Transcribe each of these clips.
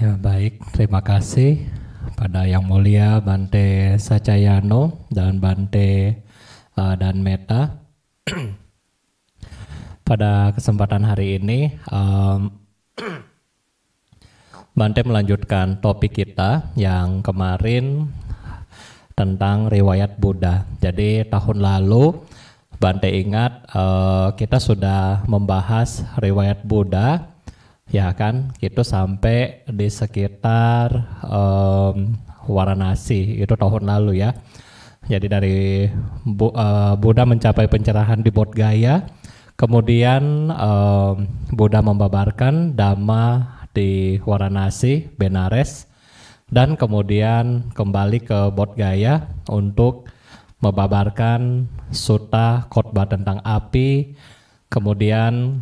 Ya baik, terima kasih pada Yang Mulia Bante Sacayano dan Bante dan Meta. Pada kesempatan hari ini, Bante melanjutkan topik kita yang kemarin tentang riwayat Buddha. Jadi tahun lalu Bante ingat kita sudah membahas riwayat Buddha, ya kan? Itu sampai di sekitar Varanasi, itu tahun lalu ya. Jadi dari Buddha mencapai pencerahan di Bodh Gaya, kemudian Buddha membabarkan Dhamma di Varanasi, Benares, dan kemudian kembali ke Bodh Gaya untuk membabarkan sutta khotbah tentang api. Kemudian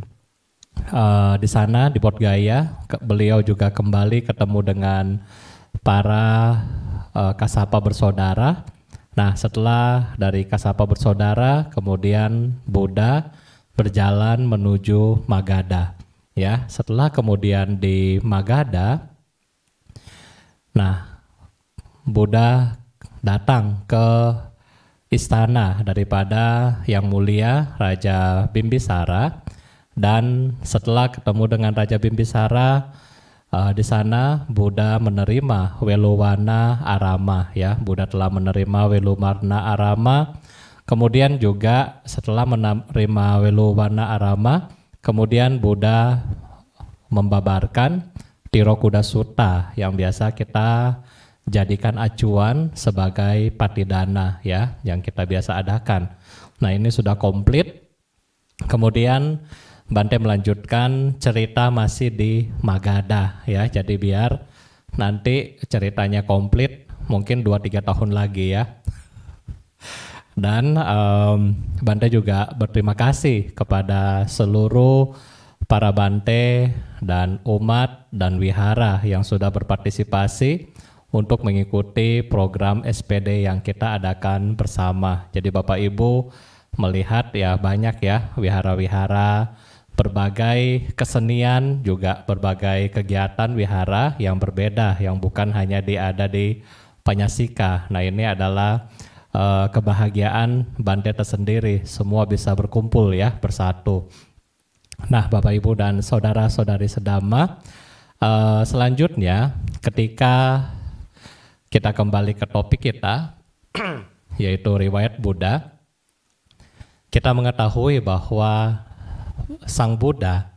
di sana di Bodh Gaya beliau juga kembali ketemu dengan para Kassapa bersaudara. Nah, setelah dari Kassapa bersaudara, kemudian Buddha berjalan menuju Magadha. Ya, setelah kemudian di Magadha, nah Buddha datang ke istana daripada Yang Mulia Raja Bimbisara, dan setelah ketemu dengan Raja Bimbisara, di sana Buddha menerima Weluwana Arama, ya. Buddha telah menerima Weluwana Arama. Kemudian juga setelah menerima Weluwana Arama, kemudian Buddha membabarkan Tirokuda Sutta yang biasa kita jadikan acuan sebagai patidana, ya, yang kita biasa adakan. Nah, ini sudah komplit. Kemudian Bante melanjutkan cerita masih di Magadha, ya. Jadi biar nanti ceritanya komplit mungkin 2-3 tahun lagi, ya. Dan Bante juga berterima kasih kepada seluruh para Bante dan umat dan wihara yang sudah berpartisipasi untuk mengikuti program SPD yang kita adakan bersama. Jadi Bapak Ibu melihat ya banyak ya wihara-wihara, berbagai kesenian, juga berbagai kegiatan wihara yang berbeda, yang bukan hanya ada di Panyasika. Nah, ini adalah kebahagiaan Bante tersendiri, semua bisa berkumpul ya, bersatu. Nah, Bapak Ibu dan saudara-saudari sedhamma, selanjutnya ketika kita kembali ke topik kita, yaitu riwayat Buddha, kita mengetahui bahwa Sang Buddha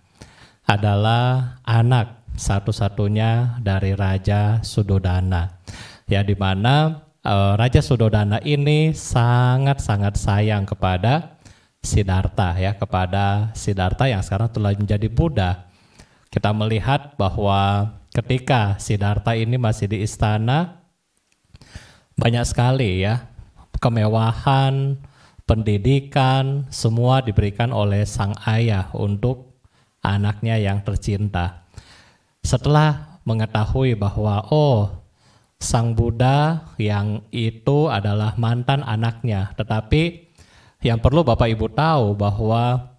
adalah anak satu-satunya dari Raja Suddhodana, ya, di mana Raja Suddhodana ini sangat-sangat sayang kepada Siddhartha, ya, kepada Siddhartha yang sekarang telah menjadi Buddha. Kita melihat bahwa ketika Siddhartha ini masih di istana, banyak sekali ya kemewahan, pendidikan, semua diberikan oleh sang ayah untuk anaknya yang tercinta. Setelah mengetahui bahwa Sang Buddha yang itu adalah mantan anaknya, tetapi yang perlu Bapak Ibu tahu bahwa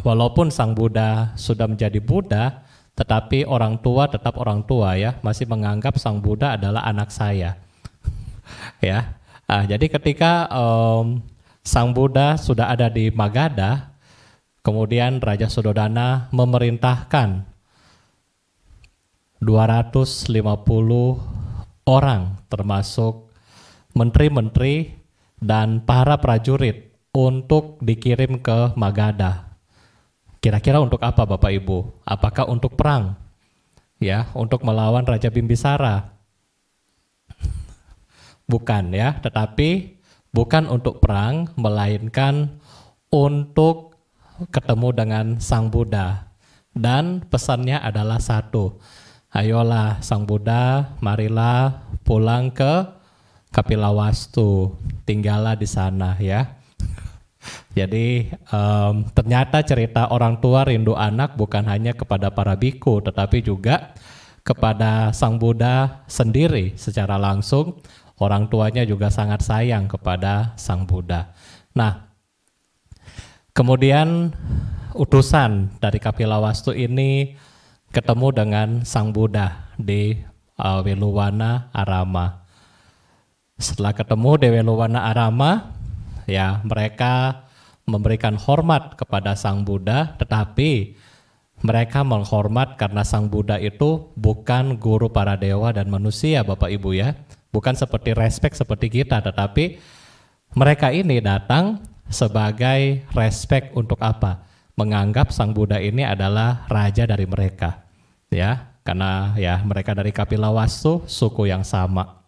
walaupun Sang Buddha sudah menjadi Buddha, tetapi orang tua tetap orang tua, ya, masih menganggap Sang Buddha adalah anak saya. Ya, jadi ketika Sang Buddha sudah ada di Magadha, kemudian Raja Suddhodana memerintahkan 250 orang, termasuk menteri-menteri dan para prajurit, untuk dikirim ke Magadha. Kira-kira untuk apa Bapak Ibu? Apakah untuk perang? Ya, untuk melawan Raja Bimbisara? Bukan, ya, tetapi bukan untuk perang, melainkan untuk ketemu dengan Sang Buddha. Dan pesannya adalah satu, ayolah Sang Buddha, marilah pulang ke Kapilawastu, tinggallah di sana, ya. Jadi ternyata cerita orang tua rindu anak bukan hanya kepada para biku, tetapi juga kepada Sang Buddha sendiri secara langsung. Orang tuanya juga sangat sayang kepada Sang Buddha. Nah, kemudian utusan dari Kapilawastu ini ketemu dengan Sang Buddha di Weluwana Arama. Setelah ketemu di Weluwana Arama, ya mereka memberikan hormat kepada Sang Buddha, tetapi mereka menghormat karena Sang Buddha itu bukan guru para dewa dan manusia, Bapak Ibu ya. Bukan seperti respect seperti kita, tetapi mereka ini datang sebagai respect untuk apa? Menganggap Sang Buddha ini adalah raja dari mereka. Ya, karena ya mereka dari Kapilawastu, suku yang sama.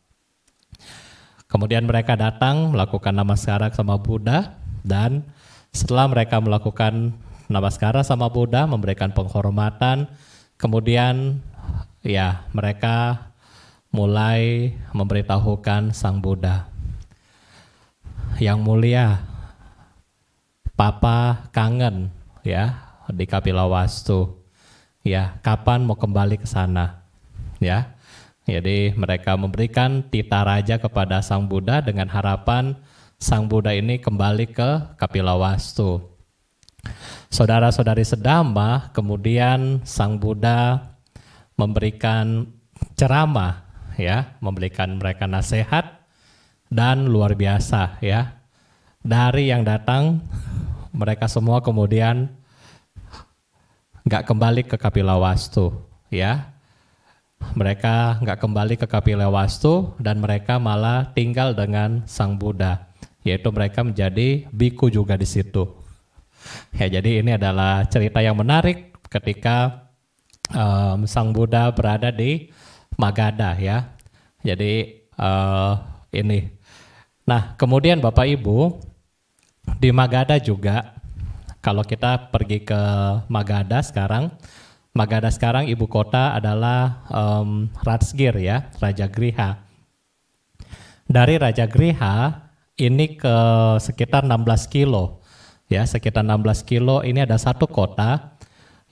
Kemudian mereka datang melakukan namaskara sama Buddha, dan setelah mereka melakukan namaskara sama Buddha, memberikan penghormatan, kemudian ya mereka mulai memberitahukan Sang Buddha, yang mulia, Papa kangen ya di Kapilawastu, ya kapan mau kembali ke sana, ya. Jadi mereka memberikan tita raja kepada Sang Buddha dengan harapan Sang Buddha ini kembali ke Kapilawastu. Saudara-saudari sedama, kemudian Sang Buddha memberikan ceramah, ya, memberikan mereka nasihat, dan luar biasa, ya. Dari yang datang, mereka semua kemudian nggak kembali ke Kapilawastu, ya. Mereka nggak kembali ke Kapilawastu dan mereka malah tinggal dengan Sang Buddha, yaitu mereka menjadi biku juga di situ. Ya, jadi ini adalah cerita yang menarik ketika Sang Buddha berada di Magadha, ya. Jadi ini. Nah, kemudian Bapak Ibu, di Magadha juga, kalau kita pergi ke Magadha sekarang ibu kota adalah Rajgir, ya, Rajagriha. Dari Rajagriha ini ke sekitar 16 kilo. Ya, sekitar 16 kilo ini ada satu kota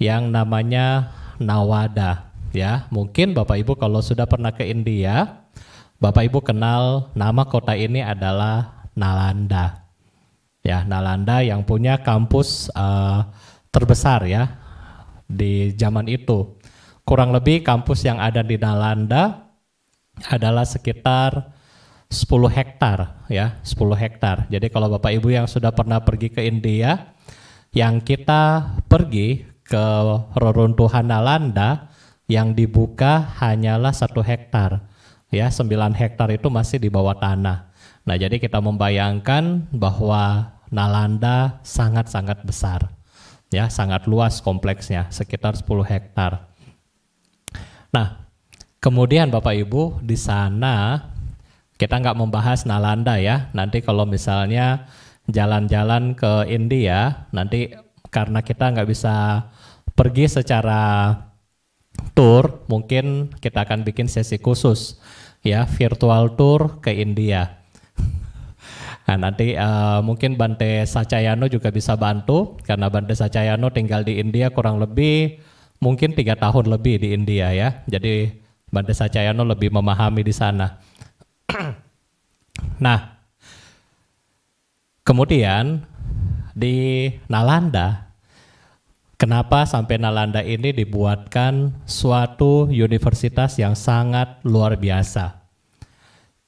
yang namanya Nawada. Ya, mungkin Bapak Ibu kalau sudah pernah ke India, Bapak Ibu kenal nama kota ini adalah Nalanda. Ya, Nalanda yang punya kampus terbesar ya di zaman itu. Kurang lebih kampus yang ada di Nalanda adalah sekitar 10 hektar, ya, 10 hektar. Jadi kalau Bapak Ibu yang sudah pernah pergi ke India, yang kita pergi ke reruntuhan Nalanda, yang dibuka hanyalah 1 hektar. Ya, 9 hektar itu masih di bawah tanah. Nah, jadi kita membayangkan bahwa Nalanda sangat-sangat besar. Ya, sangat luas kompleksnya, sekitar 10 hektar. Nah, kemudian Bapak Ibu di sana kita nggak membahas Nalanda ya. Nanti kalau misalnya jalan-jalan ke India, nanti karena kita nggak bisa pergi secara tour, mungkin kita akan bikin sesi khusus ya, virtual tour ke India. Nah, nanti mungkin Bante Sacayano juga bisa bantu, karena Bante Sacayano tinggal di India kurang lebih mungkin 3 tahun lebih di India ya. Jadi Bante Sacayano lebih memahami di sana. Nah, kemudian di Nalanda, kenapa sampai Nalanda ini dibuatkan suatu universitas yang sangat luar biasa?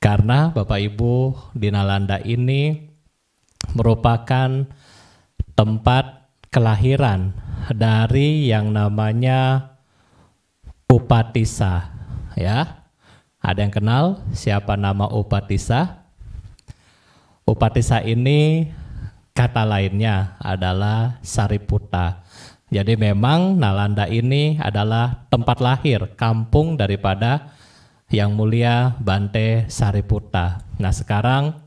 Karena Bapak Ibu di Nalanda ini merupakan tempat kelahiran dari yang namanya Upatissa, ya. Ada yang kenal siapa nama Upatissa? Upatissa ini kata lainnya adalah Sariputta. Jadi memang Nalanda ini adalah tempat lahir, kampung daripada yang mulia Bante Sariputta. Nah, sekarang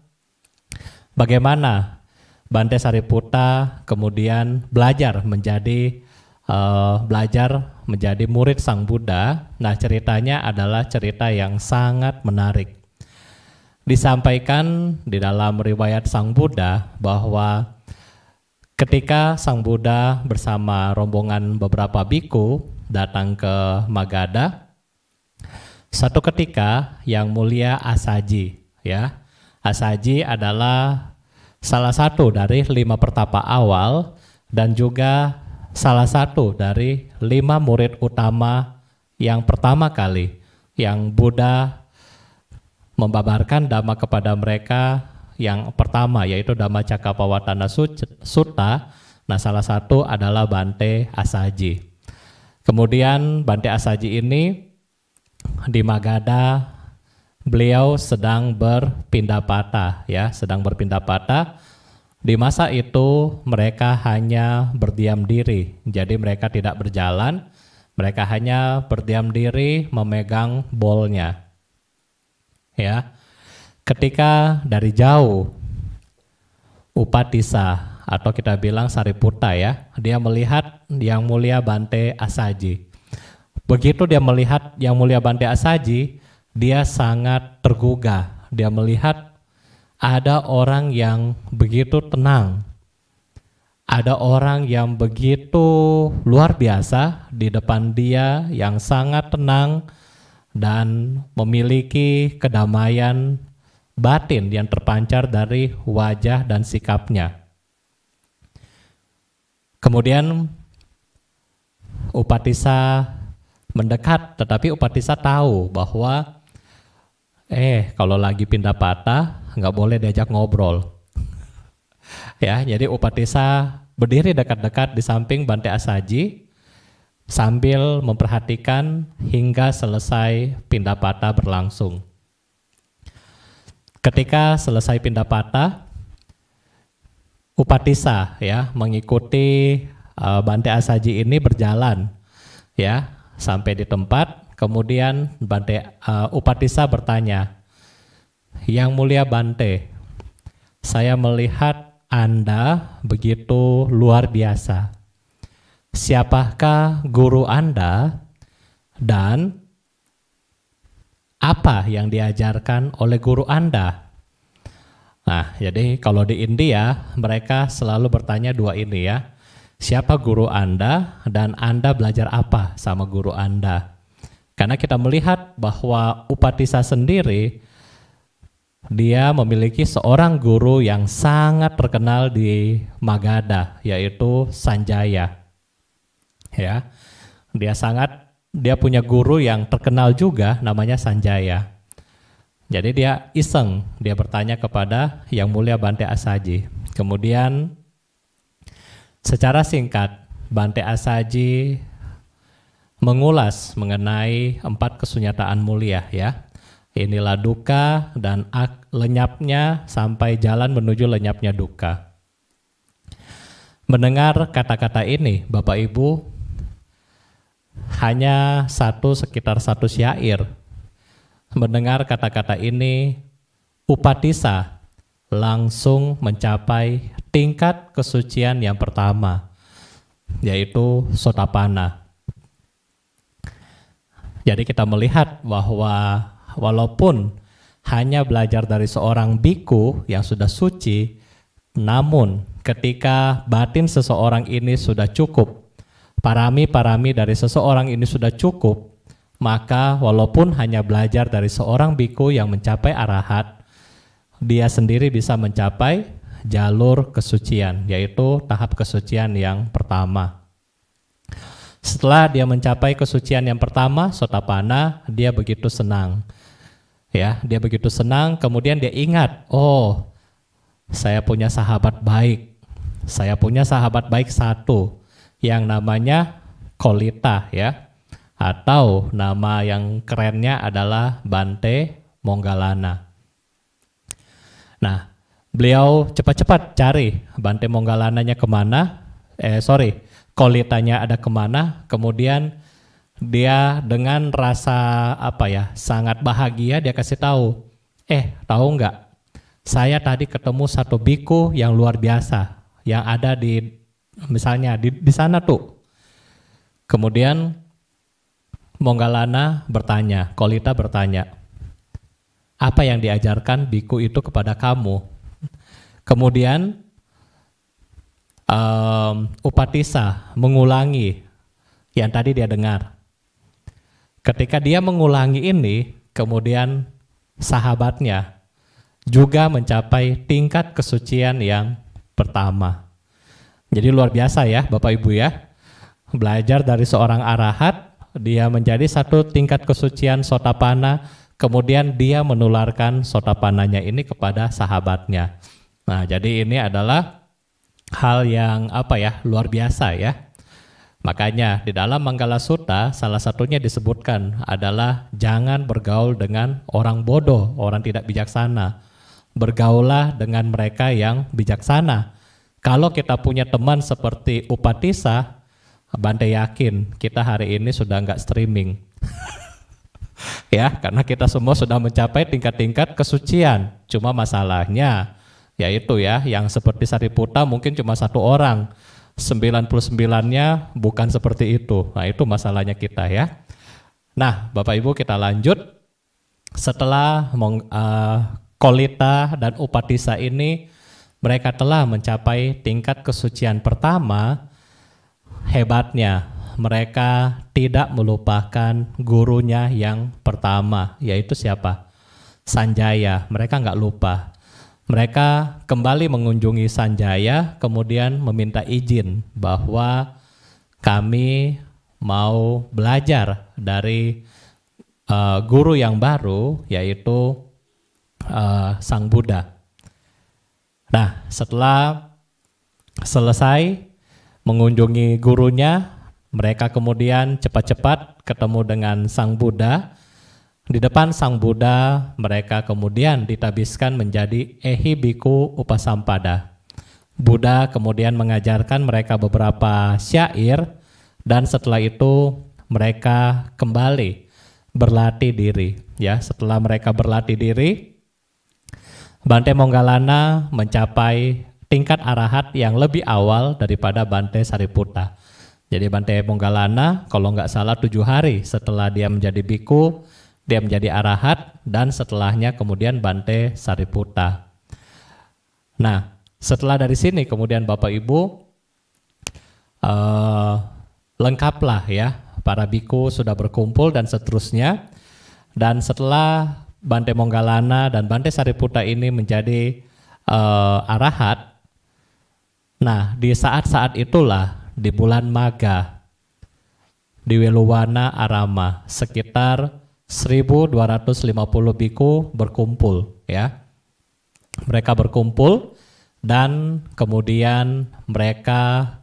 bagaimana Bante Sariputta kemudian belajar menjadi murid Sang Buddha? Nah, ceritanya adalah cerita yang sangat menarik. Disampaikan di dalam riwayat Sang Buddha bahwa ketika Sang Buddha bersama rombongan beberapa biku datang ke Magadha, satu ketika yang mulia Asaji, ya, Asaji adalah salah satu dari 5 pertapa awal dan juga salah satu dari 5 murid utama yang pertama kali yang Buddha membabarkan Dhamma kepada mereka yang pertama, yaitu Dhammacakkappavattana Sutta. Nah, salah satu adalah Bante Assaji. Kemudian Bante Assaji ini di Magadha beliau sedang berpindah patah, ya, sedang berpindah patah. Di masa itu mereka hanya berdiam diri, jadi mereka tidak berjalan, mereka hanya berdiam diri memegang bolnya. Ya, ketika dari jauh Upatissa atau kita bilang Sariputta, ya, dia melihat Yang Mulia Bante Assaji. Begitu dia melihat Yang Mulia Bante Assaji, dia sangat tergugah. Dia melihat ada orang yang begitu tenang, ada orang yang begitu luar biasa di depan dia, yang sangat tenang dan memiliki kedamaian batin yang terpancar dari wajah dan sikapnya. Kemudian Upatissa mendekat, tetapi Upatissa tahu bahwa kalau lagi pindah patah nggak boleh diajak ngobrol. Ya, jadi Upatissa berdiri dekat-dekat di samping Bante Assaji sambil memperhatikan hingga selesai pindah patah berlangsung. Ketika selesai pindah patah, Upatissa, ya, mengikuti Bante Assaji ini berjalan, ya, sampai di tempat. Kemudian Upatissa bertanya, "Yang Mulia Bante, saya melihat Anda begitu luar biasa. Siapakah guru Anda dan apa yang diajarkan oleh guru Anda?" Nah, jadi kalau di India mereka selalu bertanya dua ini, ya. Siapa guru Anda dan Anda belajar apa sama guru Anda? Karena kita melihat bahwa Upatissa sendiri dia memiliki seorang guru yang sangat terkenal di Magadha, yaitu Sanjaya. Ya, dia punya guru yang terkenal juga, namanya Sanjaya. Jadi dia iseng, dia bertanya kepada Yang Mulia Bante Assaji. Kemudian secara singkat Bante Assaji mengulas mengenai 4 kesunyataan mulia, ya. Inilah duka dan lenyapnya sampai jalan menuju lenyapnya duka. Mendengar kata-kata ini, Bapak Ibu, hanya sekitar satu syair. Mendengar kata-kata ini, Upatissa langsung mencapai tingkat kesucian yang pertama, yaitu Sotapanna. Jadi kita melihat bahwa walaupun hanya belajar dari seorang biku yang sudah suci, namun ketika batin seseorang ini sudah cukup, parami-parami dari seseorang ini sudah cukup, maka walaupun hanya belajar dari seorang biku yang mencapai arahat, dia sendiri bisa mencapai jalur kesucian, yaitu tahap kesucian yang pertama. Setelah dia mencapai kesucian yang pertama, Sotapanna, dia begitu senang. Ya, dia begitu senang, kemudian dia ingat, oh, saya punya sahabat baik. Saya punya sahabat baik satu yang namanya Kolita, ya. Atau nama yang kerennya adalah Bante Moggallana. Nah, beliau cepat-cepat cari Bante Moggallana-nya kemana, Kolitanya ada kemana. Kemudian dia dengan rasa sangat bahagia dia kasih tahu, tahu nggak, saya tadi ketemu satu biku yang luar biasa yang ada di sana tuh. Kemudian Moggallana bertanya, Kolita bertanya, apa yang diajarkan biku itu kepada kamu? Kemudian Upatissa mengulangi yang tadi dia dengar. Ketika dia mengulangi ini, kemudian sahabatnya juga mencapai tingkat kesucian yang pertama. Jadi luar biasa, ya Bapak Ibu, ya. belajar dari seorang arahat, dia menjadi satu tingkat kesucian Sotapanna, kemudian dia menularkan Sotapananya ini kepada sahabatnya. Nah, jadi ini adalah hal yang luar biasa ya. Makanya di dalam Manggala Sutta salah satunya disebutkan adalah jangan bergaul dengan orang bodoh, orang tidak bijaksana. Bergaulah dengan mereka yang bijaksana. Kalau kita punya teman seperti Upatissa, Bante yakin kita hari ini sudah nggak streaming. Ya, karena kita semua sudah mencapai tingkat-tingkat kesucian. Cuma masalahnya yaitu ya, yang seperti Sariputta mungkin cuma satu orang. 99-nya bukan seperti itu. Nah, itu masalahnya kita ya. Nah, Bapak Ibu, kita lanjut. Setelah Kolita dan Upatissa ini, mereka telah mencapai tingkat kesucian pertama. Hebatnya, mereka tidak melupakan gurunya yang pertama, yaitu siapa? Sanjaya. Mereka nggak lupa. Mereka kembali mengunjungi Sanjaya, kemudian meminta izin bahwa kami mau belajar dari guru yang baru, yaitu Sang Buddha. Nah, setelah selesai mengunjungi gurunya, mereka kemudian cepat-cepat ketemu dengan Sang Buddha. Di depan Sang Buddha, mereka kemudian ditabiskan menjadi Ehi Bhikkhu Upasampada. Buddha kemudian mengajarkan mereka beberapa syair, dan setelah itu mereka kembali berlatih diri. Ya, setelah mereka berlatih diri, Bante Moggallana mencapai tingkat arahat yang lebih awal daripada Bante Sariputta. Jadi Bante Moggallana kalau nggak salah 7 hari setelah dia menjadi bhikkhu, dia menjadi arahat, dan setelahnya kemudian Bante Sariputta. Nah, setelah dari sini kemudian Bapak Ibu lengkaplah ya, para bhikkhu sudah berkumpul dan seterusnya. Dan setelah Bante Moggallana dan Bante Sariputta ini menjadi arahat, nah di saat-saat itulah di bulan Magha di Weluwana Arama sekitar 1250 bhikkhu berkumpul ya. Mereka berkumpul dan kemudian mereka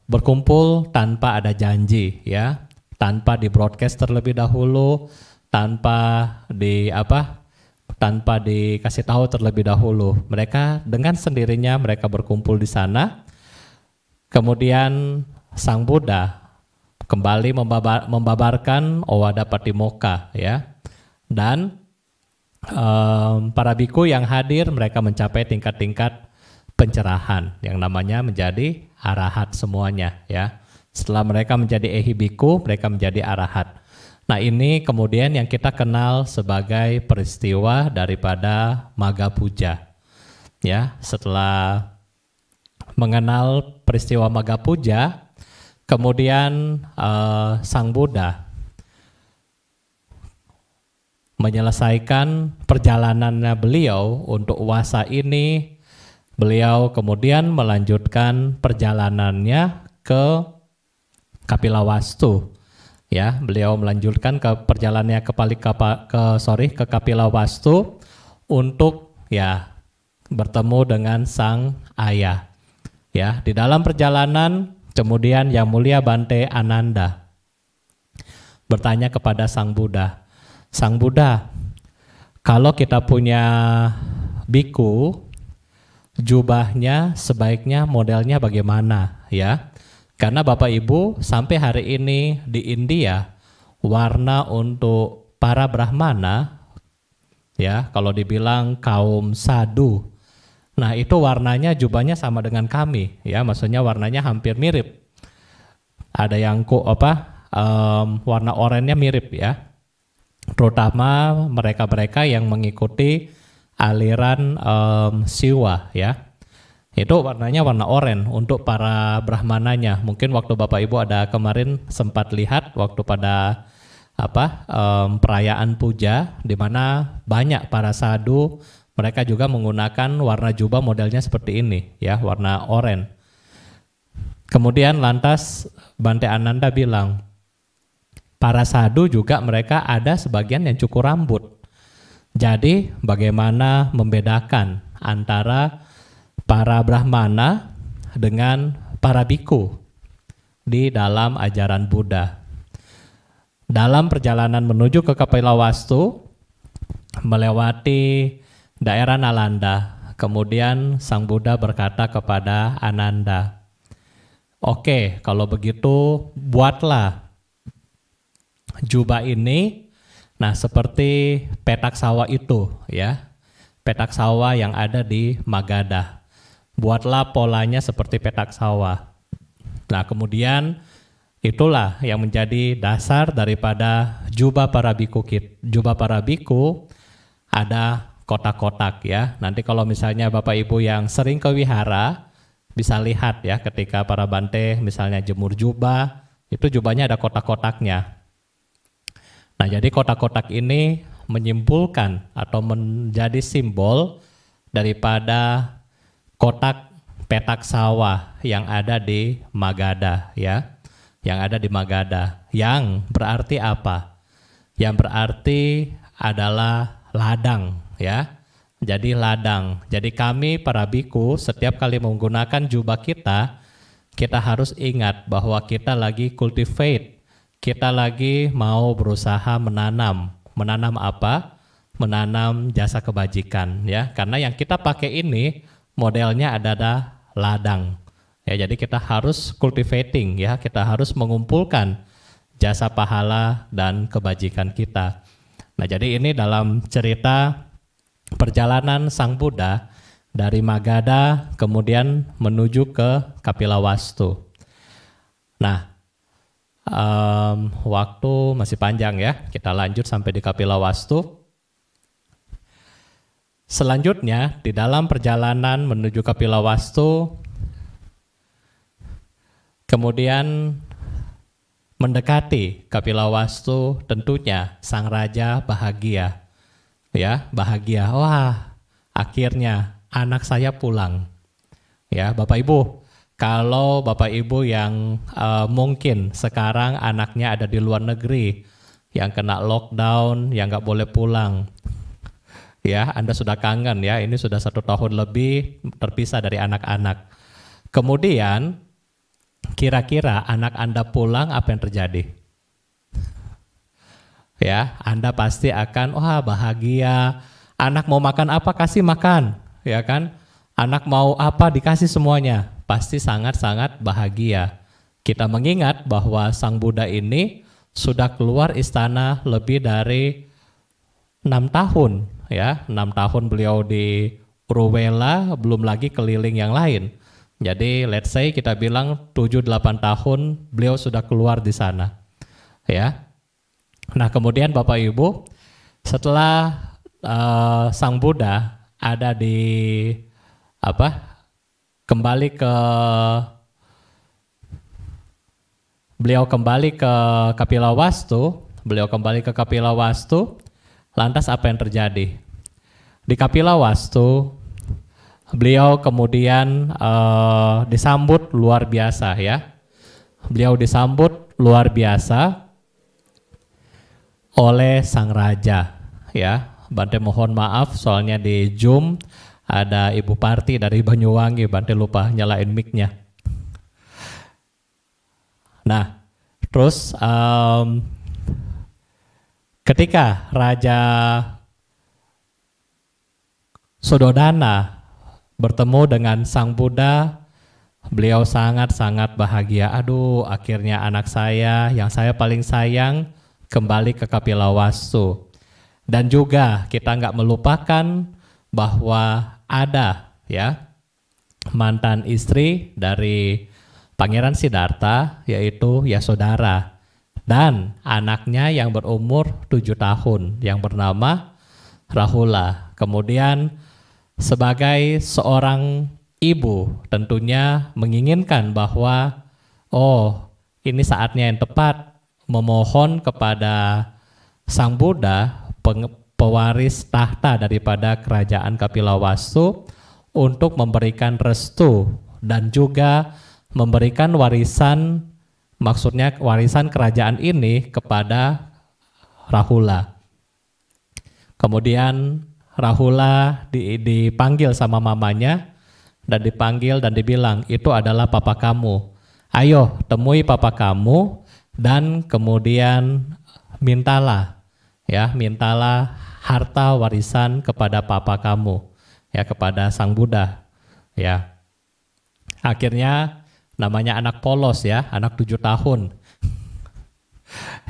berkumpul tanpa ada janji ya, tanpa di broadcast terlebih dahulu, tanpa dikasih tahu terlebih dahulu. Mereka dengan sendirinya mereka berkumpul di sana. Kemudian Sang Buddha kembali membabarkan Owada Patimokkha ya, dan para bhikkhu yang hadir mereka mencapai tingkat-tingkat pencerahan yang namanya menjadi arahat semuanya ya. Setelah mereka menjadi Ehi Bhikkhu, mereka menjadi arahat. Nah, ini kemudian yang kita kenal sebagai peristiwa daripada Magha Puja ya. Setelah mengenal peristiwa Magha Puja, kemudian Sang Buddha menyelesaikan perjalanannya beliau untuk wasa ini. Beliau kemudian melanjutkan perjalanannya ke Kapilawastu. Ya, beliau melanjutkan ke perjalanannya ke Kapilawastu untuk ya bertemu dengan sang ayah. Ya, di dalam perjalanan kemudian Yang Mulia Bante Ananda bertanya kepada Sang Buddha, Sang Buddha, kalau kita punya bhikkhu, jubahnya sebaiknya modelnya bagaimana ya? Karena Bapak Ibu sampai hari ini di India warna untuk para Brahmana ya, kalau dibilang kaum sadhu, nah itu warnanya jubahnya sama dengan kami ya, maksudnya warnanya hampir mirip. Ada yang warna oranye mirip ya, terutama mereka-mereka yang mengikuti aliran Siwa ya. Itu warnanya warna oranye untuk para Brahmananya. Mungkin waktu Bapak Ibu ada kemarin sempat lihat waktu pada perayaan puja, di mana banyak para sadhu mereka juga menggunakan warna jubah modelnya seperti ini ya, warna oranye. Kemudian lantas Bante Ananda bilang, para sadhu juga mereka ada sebagian yang cukur rambut. Jadi bagaimana membedakan antara para brahmana dengan para biku di dalam ajaran Buddha? Dalam perjalanan menuju ke Kapilavastu, melewati daerah Nalanda, kemudian Sang Buddha berkata kepada Ananda, oke, kalau begitu buatlah jubah ini, nah seperti petak sawah itu, ya, petak sawah yang ada di Magadha. Buatlah polanya seperti petak sawah. Nah kemudian itulah yang menjadi dasar daripada jubah para biku. Jubah para biku ada kotak-kotak, ya. Nanti kalau misalnya Bapak Ibu yang sering ke wihara bisa lihat, ya, ketika para bante misalnya jemur jubah, itu jubahnya ada kotak-kotaknya. Nah, jadi kotak-kotak ini menyimpulkan atau menjadi simbol daripada kotak petak sawah yang ada di Magadha, ya. Yang ada di Magadha. Yang berarti apa? Yang berarti adalah ladang, ya. Jadi ladang. Jadi kami para biku setiap kali menggunakan jubah kita harus ingat bahwa kita lagi cultivate. Kita lagi mau berusaha menanam. Menanam apa? Menanam jasa kebajikan, ya. Karena yang kita pakai ini modelnya adalah ladang. Ya, jadi kita harus cultivating, ya. Kita harus mengumpulkan jasa pahala dan kebajikan kita. Nah, jadi ini dalam cerita perjalanan Sang Buddha dari Magadha kemudian menuju ke Kapilavastu. Nah, waktu masih panjang, ya, kita lanjut sampai di Kapilavastu. Selanjutnya di dalam perjalanan menuju Kapilavastu, kemudian mendekati Kapilavastu, tentunya sang raja bahagia, ya, bahagia. Wah, akhirnya anak saya pulang, ya. Bapak Ibu, kalau Bapak Ibu yang mungkin sekarang anaknya ada di luar negeri, yang kena lockdown, yang nggak boleh pulang, ya, Anda sudah kangen, ya. Ini sudah 1 tahun lebih terpisah dari anak-anak. Kemudian kira-kira anak Anda pulang, apa yang terjadi? Ya, Anda pasti akan, wah, bahagia. Anak mau makan apa, kasih makan, ya kan? Anak mau apa, dikasih semuanya. Pasti sangat-sangat bahagia. Kita mengingat bahwa Sang Buddha ini sudah keluar istana lebih dari 6 tahun, ya. 6 tahun beliau di Uruvela, belum lagi keliling yang lain. Jadi let's say kita bilang 7-8 tahun beliau sudah keluar di sana, ya. Nah, kemudian Bapak Ibu, setelah Sang Buddha ada di beliau kembali ke Kapilavastu, lantas apa yang terjadi? Di Kapilavastu beliau kemudian disambut luar biasa, ya. Beliau disambut luar biasa oleh sang raja, ya. Bante mohon maaf soalnya di Zoom ada Ibu Parti dari Banyuwangi, Bante lupa nyalain mic-nya. Nah, terus ketika Raja Suddhodana bertemu dengan Sang Buddha, beliau sangat-sangat bahagia. Aduh, akhirnya anak saya yang saya paling sayang kembali ke Kapilavastu. Dan juga kita nggak melupakan bahwa ada, ya, mantan istri dari Pangeran Siddhartha, yaitu Yasodhara, dan anaknya yang berumur 7 tahun yang bernama Rahula. Kemudian sebagai seorang ibu tentunya menginginkan bahwa ini saatnya yang tepat memohon kepada Sang Buddha, pewaris tahta daripada kerajaan Kapilavastu, untuk memberikan restu dan juga memberikan warisan, maksudnya warisan kerajaan ini kepada Rahula. Kemudian Rahula dipanggil sama mamanya dan dibilang, itu adalah papa kamu. Ayo temui papa kamu dan kemudian mintalah harta warisan kepada papa kamu, ya, kepada Sang Buddha, ya. Akhirnya namanya anak polos, ya, anak 7 tahun.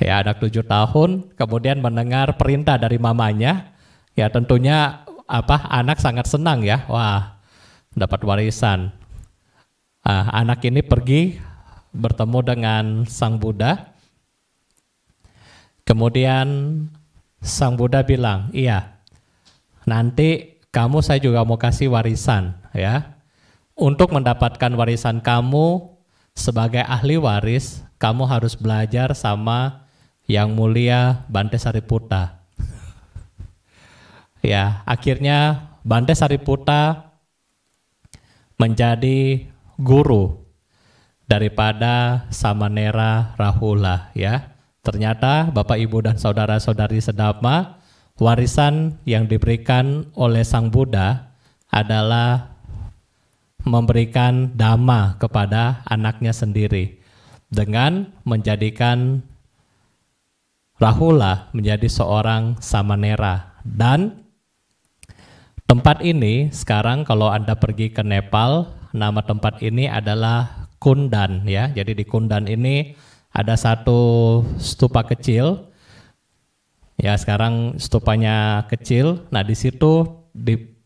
Ya, anak 7 tahun kemudian mendengar perintah dari mamanya, ya tentunya anak sangat senang, ya, wah, dapat warisan. Anak ini pergi bertemu dengan Sang Buddha. Kemudian Sang Buddha bilang, iya, nanti kamu saya juga mau kasih warisan, ya. Untuk mendapatkan warisan kamu sebagai ahli waris, kamu harus belajar sama Yang Mulia Bante Sariputta. Ya, akhirnya Bante Sariputta menjadi guru daripada Samanera Rahula, ya. Ternyata Bapak Ibu dan saudara-saudari sedama, warisan yang diberikan oleh Sang Buddha adalah memberikan dhamma kepada anaknya sendiri dengan menjadikan Rahula menjadi seorang samanera. Dan tempat ini sekarang kalau Anda pergi ke Nepal, nama tempat ini adalah Kundan, ya. Jadi di Kundan ini ada satu stupa kecil, ya, sekarang stupanya kecil. Nah, di situ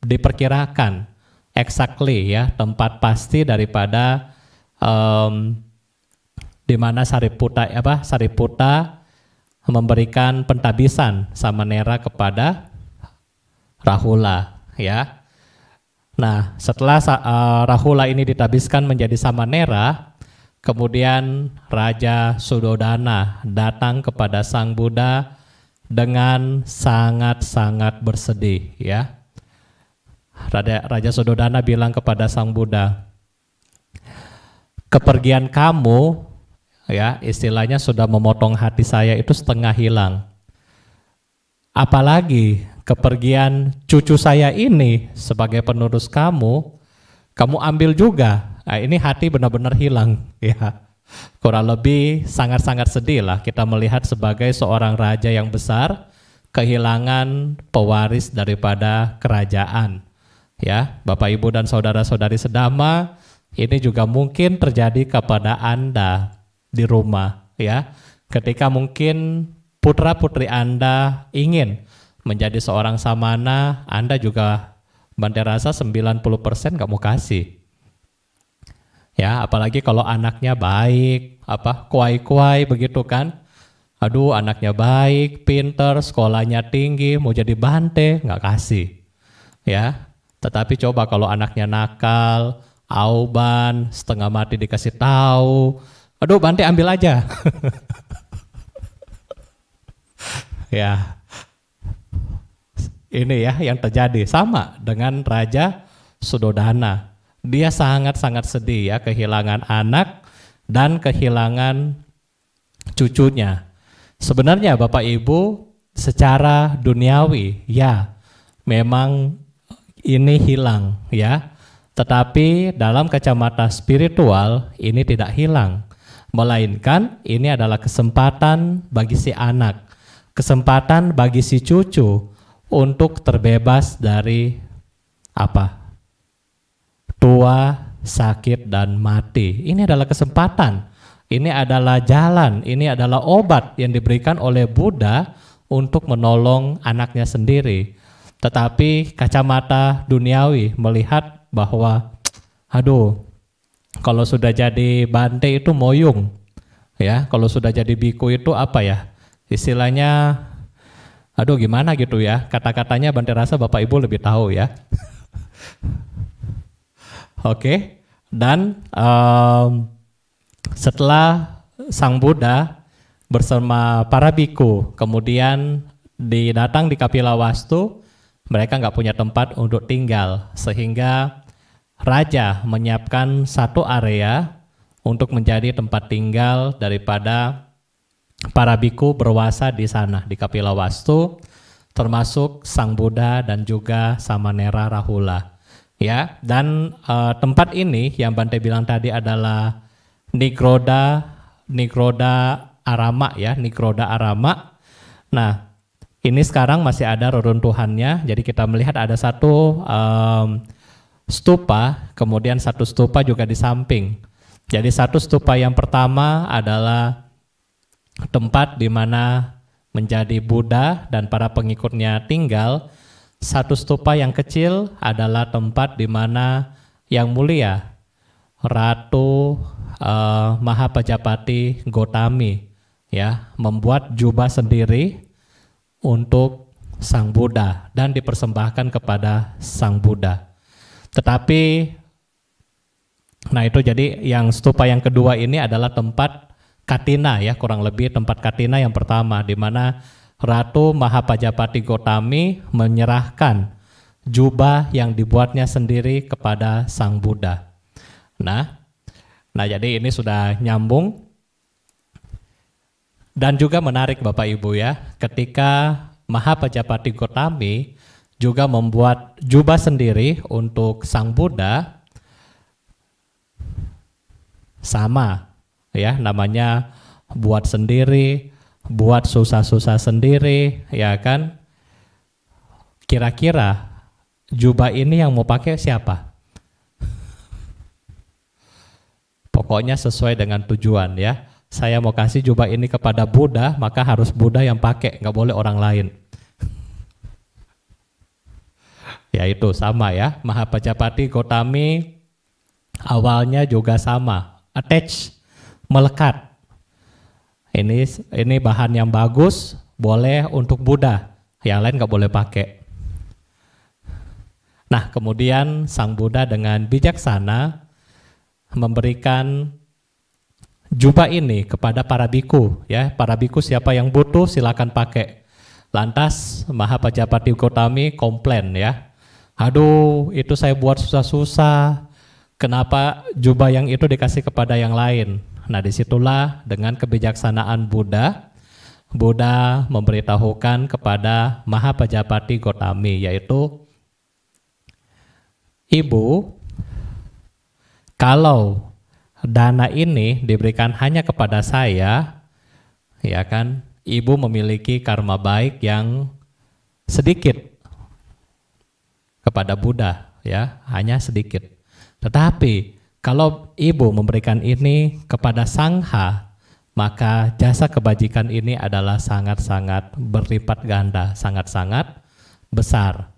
diperkirakan exactly, ya, tempat pasti daripada di mana Sariputta memberikan pentabisan samanera kepada Rahula, ya. Nah, setelah Rahula ini ditabiskan menjadi samanera, kemudian Raja Suddhodana datang kepada Sang Buddha dengan sangat-sangat bersedih, ya. Raja Suddhodana bilang kepada Sang Buddha, kepergian kamu, ya, istilahnya sudah memotong hati saya itu setengah hilang. Apalagi kepergian cucu saya ini sebagai penerus kamu ambil juga. Nah, ini hati benar-benar hilang, ya. Kurang lebih sangat-sangat sedih lah kita melihat sebagai seorang raja yang besar kehilangan pewaris daripada kerajaan. Ya, Bapak Ibu dan saudara-saudari sedama, ini juga mungkin terjadi kepada Anda di rumah, ya. Ketika mungkin putra-putri Anda ingin menjadi seorang samana, Anda juga Bante rasa 90% nggak mau kasih. Ya, apalagi kalau anaknya baik, kuai-kuai begitu kan. Aduh, anaknya baik, pinter, sekolahnya tinggi, mau jadi Bante, nggak kasih. Ya, tetapi coba kalau anaknya nakal, auban, setengah mati dikasih tahu, aduh Bante ambil aja. Ya, ini ya yang terjadi sama dengan Raja Suddhodana. Dia sangat-sangat sedih, ya, kehilangan anak dan kehilangan cucunya. Sebenarnya Bapak Ibu secara duniawi, ya, memang ini hilang, ya. Tetapi dalam kacamata spiritual ini tidak hilang, melainkan ini adalah kesempatan bagi si anak, kesempatan bagi si cucu untuk terbebas dari tua, sakit, dan mati. Ini adalah kesempatan, ini adalah jalan, ini adalah obat yang diberikan oleh Buddha untuk menolong anaknya sendiri. Tetapi kacamata duniawi melihat bahwa, aduh, kalau sudah jadi Bante itu moyung, ya, kalau sudah jadi biku itu istilahnya, aduh gimana gitu ya, kata-katanya Bante rasa Bapak Ibu lebih tahu, ya. Oke, dan setelah Sang Buddha bersama para biku kemudian datang di Kapilawastu, mereka nggak punya tempat untuk tinggal, sehingga raja menyiapkan satu area untuk menjadi tempat tinggal daripada para biku berwasa di sana di Kapilawastu, termasuk Sang Buddha dan juga Samanera Rahula. Ya, dan tempat ini yang Bante bilang tadi adalah Nigroda Arama ya, Nigroda Arama. Nah, ini sekarang masih ada reruntuhannya. Jadi kita melihat ada satu stupa, kemudian satu stupa juga di samping. Jadi satu stupa yang pertama adalah tempat di mana menjadi Buddha dan para pengikutnya tinggal. Satu stupa yang kecil adalah tempat di mana yang mulia Ratu Mahapajapati Gotami ya membuat jubah sendiri untuk Sang Buddha dan dipersembahkan kepada Sang Buddha. Tetapi nah itu jadi yang stupa yang kedua ini adalah tempat Katina ya, kurang lebih tempat Katina yang pertama di mana Ratu Mahapajapati Gotami menyerahkan jubah yang dibuatnya sendiri kepada Sang Buddha. Nah jadi ini sudah nyambung. Dan juga menarik Bapak Ibu ya, ketika Mahapajapati Gotami juga membuat jubah sendiri untuk Sang Buddha, sama ya, namanya buat sendiri, buat susah-susah sendiri, ya kan? Kira-kira jubah ini yang mau pakai siapa? Pokoknya sesuai dengan tujuan ya. Saya mau kasih jubah ini kepada Buddha, maka harus Buddha yang pakai, nggak boleh orang lain. Ya itu sama ya, Mahapajapati Gotami awalnya juga sama, attach, melekat. Ini bahan yang bagus, boleh untuk Buddha, yang lain nggak boleh pakai. Nah kemudian Sang Buddha dengan bijaksana memberikan jubah ini kepada para biku ya, para biku siapa yang butuh silakan pakai. Lantas Mahapajapati Gotami komplain ya, aduh itu saya buat susah-susah, kenapa jubah yang itu dikasih kepada yang lain? Nah disitulah dengan kebijaksanaan Buddha memberitahukan kepada Mahapajapati Gotami, yaitu Ibu, kalau dana ini diberikan hanya kepada saya, ya kan, Ibu memiliki karma baik yang sedikit kepada Buddha, ya, hanya sedikit. Tetapi kalau Ibu memberikan ini kepada Sangha, maka jasa kebajikan ini adalah sangat-sangat berlipat ganda, sangat-sangat besar.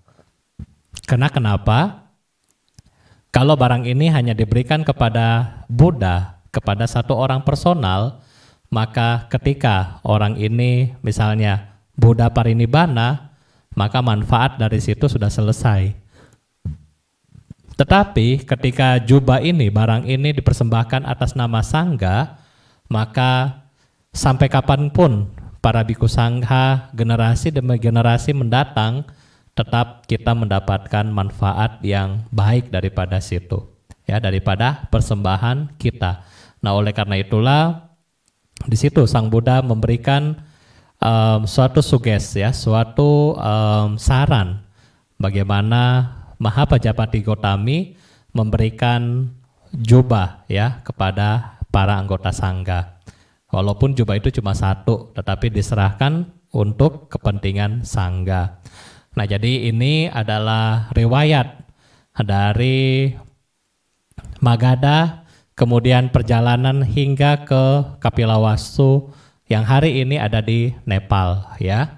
Karena kenapa? Kalau barang ini hanya diberikan kepada Buddha, kepada satu orang personal, maka ketika orang ini misalnya Buddha parinibbana, maka manfaat dari situ sudah selesai. Tetapi ketika jubah ini, barang ini dipersembahkan atas nama Sangha, maka sampai kapanpun para biku Sangha generasi demi generasi mendatang, tetap kita mendapatkan manfaat yang baik daripada situ, ya, daripada persembahan kita. Nah, oleh karena itulah di situ Sang Buddha memberikan suatu sugesti, ya, suatu saran bagaimana Mahapajapati Gotami memberikan jubah ya kepada para anggota Sangha. Walaupun jubah itu cuma satu, tetapi diserahkan untuk kepentingan Sangha. Nah, jadi ini adalah riwayat dari Magadha, kemudian perjalanan hingga ke Kapilawastu yang hari ini ada di Nepal, ya.